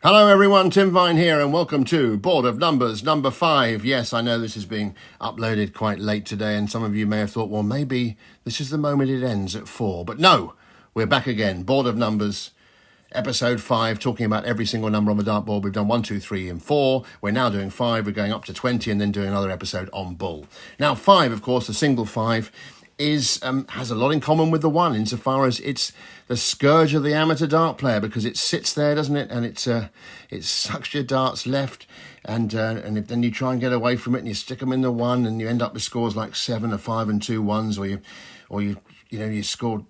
Hello everyone, Tim Vine here and welcome to Board of Numbers number 5. Yes, I know this is being uploaded quite late today and some of you may have thought, well, maybe this is the moment it ends at 4. But no, we're back again. Board of Numbers, episode 5, talking about every single number on the dartboard. We've done 1, 2, 3 and 4. We're now doing 5. We're going up to 20 and then doing another episode on Bull. Now 5, of course, the single 5, has a lot in common with the 1 insofar as it's the scourge of the amateur dart player because it sits there, doesn't it? And it sucks your darts left, and then you try and get away from it and you stick them in the 1 and you end up with scores like 7 or 5 and 2 ones, or you score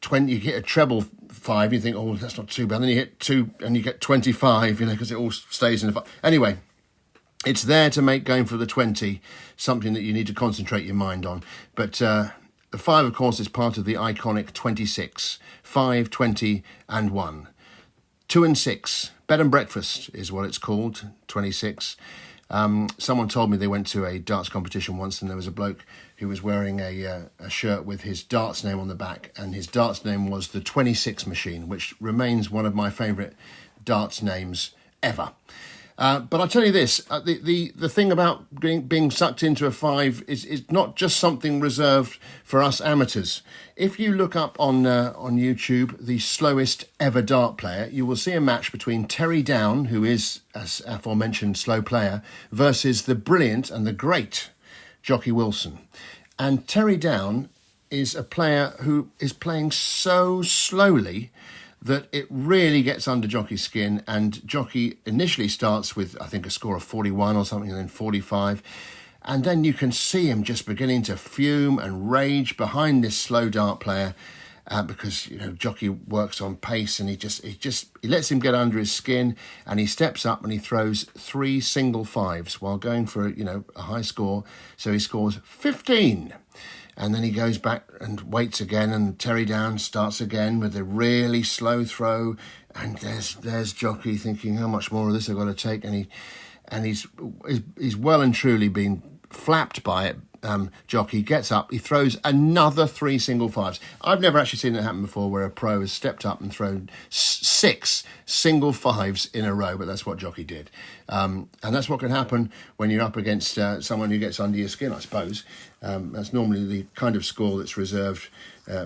20, you hit a treble 5, you think, oh, that's not too bad. And then you hit 2 and you get 25, because it all stays in the 5. Anyway, it's there to make going for the 20 something that you need to concentrate your mind on. But the 5, of course, is part of the iconic 26, 5, 20 and 1. 2 and 6, bed and breakfast is what it's called, 26. Someone told me they went to a darts competition once and there was a bloke who was wearing a shirt with his darts name on the back, and his darts name was the 26 machine, which remains one of my favourite darts names ever. But I'll tell you this, the thing about being sucked into a 5 is not just something reserved for us amateurs. If you look up on YouTube the slowest ever dart player, you will see a match between Terry Down, who is, as aforementioned, slow player, versus the brilliant and the great Jockey Wilson. And Terry Down is a player who is playing so slowly that it really gets under Jockey's skin, and Jockey initially starts with, I think, a score of 41 or something, and then 45, and then you can see him just beginning to fume and rage behind this slow dart player because Jockey works on pace, and he lets him get under his skin, and he steps up and he throws 3 single 5s while going for a high score, so he scores 15. And then he goes back and waits again, and Terry Down starts again with a really slow throw. And there's Jockey thinking, how much more of this I've got to take? And he's well and truly been flapped by it. Jockey gets up, he throws another 3 single 5s. I've never actually seen it happen before where a pro has stepped up and thrown 6 single 5s in a row, but that's what Jockey did. And that's what can happen when you're up against someone who gets under your skin, I suppose. That's normally the kind of score that's reserved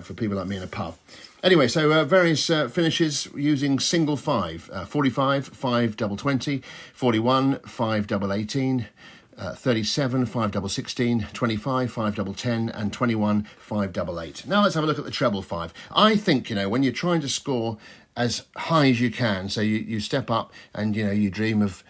for people like me in a pub. Anyway, so various finishes using single 5. 45, 5 double 20, 41, 5 double 18, 37, 5 double 16, 25, 5 double 10, and 21, 5 double 8. Now let's have a look at the treble 5. I think, when you're trying to score as high as you can, so you step up and, you dream of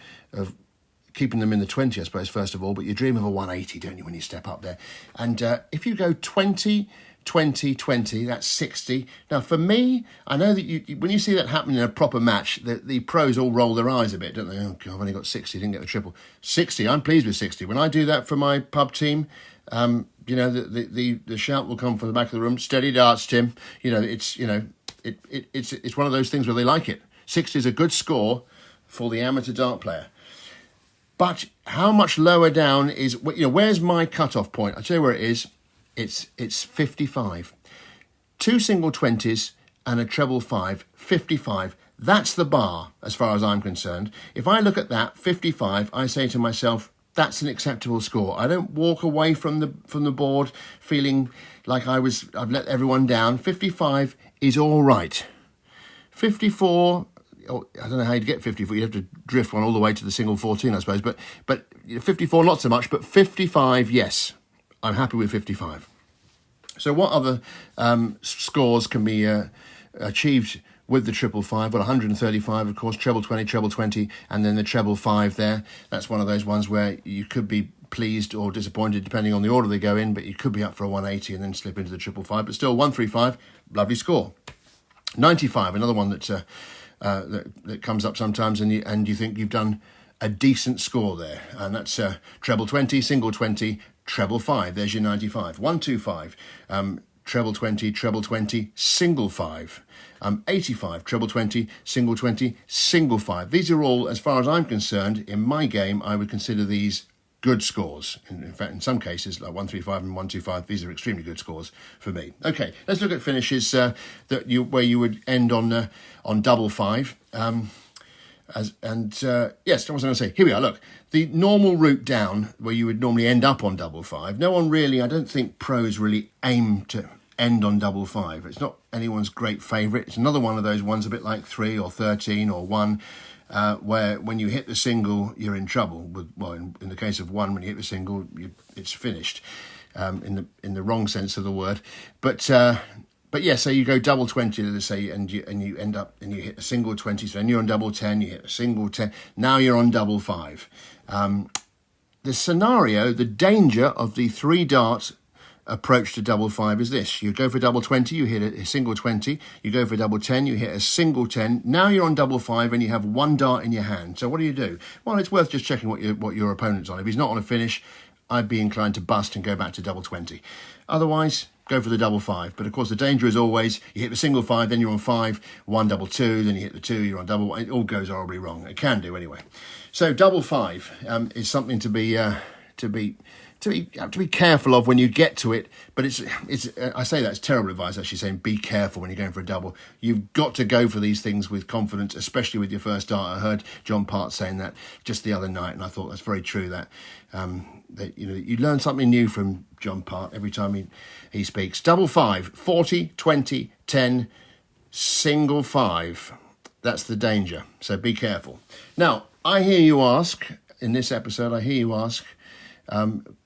keeping them in the 20, I suppose, first of all, but you dream of a 180, don't you, when you step up there? And if you go 20, 20, 20, that's 60. Now, for me, I know that when you see that happening in a proper match, the pros all roll their eyes a bit, don't they? Oh, God, I've only got 60, didn't get the triple. 60, I'm pleased with 60. When I do that for my pub team, the shout will come from the back of the room, steady darts, Tim. It's one of those things where they like it. 60 is a good score for the amateur dart player. But how much lower down is, where's my cutoff point? I'll tell you where it is. It's 55. 2 single 20s and a treble 5, 55. That's the bar as far as I'm concerned. If I look at that, 55, I say to myself, that's an acceptable score. I don't walk away from the board feeling like I've let everyone down. 55 is all right. 54, I don't know how you'd get 54. You'd have to drift one all the way to the single 14, I suppose. But 54, not so much. But 55, yes. I'm happy with 55. So what other scores can be achieved with the triple 5? Well, 135, of course, treble 20, and then the treble 5 there. That's one of those ones where you could be pleased or disappointed depending on the order they go in, but you could be up for a 180 and then slip into the triple 5. But still, 135, lovely score. 95, another one that comes up sometimes, and you think you've done a decent score there, and that's treble 20, single 20, treble 5. There's your 95. 125, treble 20, single 5. 85, treble 20, single 20, single 5. These are all, as far as I'm concerned, in my game, I would consider these good scores. In fact, in some cases, like 135 and 125, these are extremely good scores for me. Okay, let's look at finishes where you would end on double five. Yes, what was I going to say? Here we are, look. The normal route down, where you would normally end up on double five, no one really, I don't think pros really aim to end on double five. It's not anyone's great favourite. It's another one of those ones a bit like 3 or 13 or 1, where when you hit the single, you're in trouble. In the case of 1, when you hit the single, it's finished, in the wrong sense of the word. But yeah, so you go double 20, let's say, and you end up and you hit a single 20. So then you're on double 10, you hit a single 10. Now you're on double 5. The scenario, the danger of the 3 dart approach to double 5 is this: you go for double 20, you hit a single 20. You go for double 10, you hit a single 10. Now you're on double 5 and you have 1 dart in your hand. So what do? Well, it's worth just checking what your opponent's on. If he's not on a finish, I'd be inclined to bust and go back to double 20. Otherwise, go for the double 5. But of course, the danger is always you hit the single 5, then you're on 5, 1 double 2, then you hit the 2, you're on double. It all goes horribly wrong. It can do anyway. So double 5 is something to be careful of when you get to it. But it's I say that's terrible advice, actually, saying be careful when you're going for a double. You've got to go for these things with confidence, especially with your first dart. I heard John Part saying that just the other night, and I thought that's very true. That you learn something new from John Part every time he speaks. Double 5, 40, 20, 10, single 5. That's the danger. So be careful. Now, I hear you ask in this episode.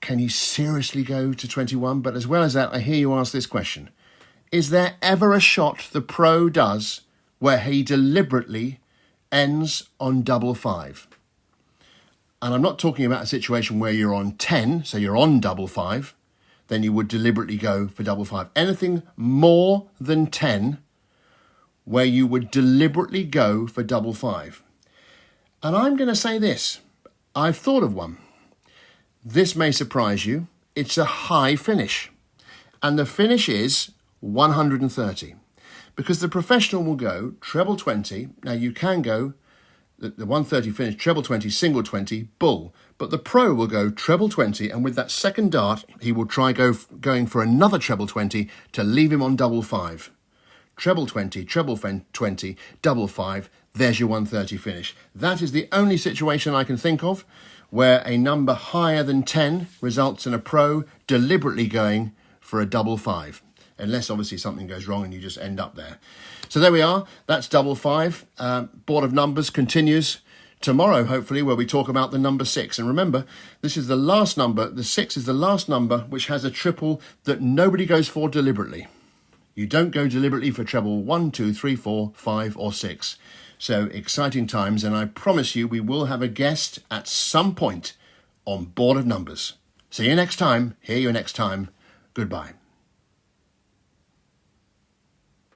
Can you seriously go to 21? But as well as that, I hear you ask this question. Is there ever a shot the pro does where he deliberately ends on double 5? And I'm not talking about a situation where you're on 10, so you're on double 5, then you would deliberately go for double 5. Anything more than 10 where you would deliberately go for double 5. And I'm going to say this. I've thought of one. This may surprise you. It's a high finish. And the finish is 130. Because the professional will go treble 20. Now you can go the 130 finish, treble 20, single 20, bull. But the pro will go treble 20, and with that second dart, he will try going for another treble 20 to leave him on double 5. Treble 20, treble 20, double 5. There's your 130 finish. That is the only situation I can think of where a number higher than 10 results in a pro deliberately going for a double 5. Unless obviously something goes wrong and you just end up there. So there we are. That's double 5. Board of Numbers continues tomorrow, hopefully, where we talk about the number 6. And remember, this is the last number. The 6 is the last number which has a triple that nobody goes for deliberately. You don't go deliberately for treble 1, 2, 3, 4, 5 or 6. So exciting times, and I promise you we will have a guest at some point on Board of Numbers. See you next time. Hear you next time. Goodbye.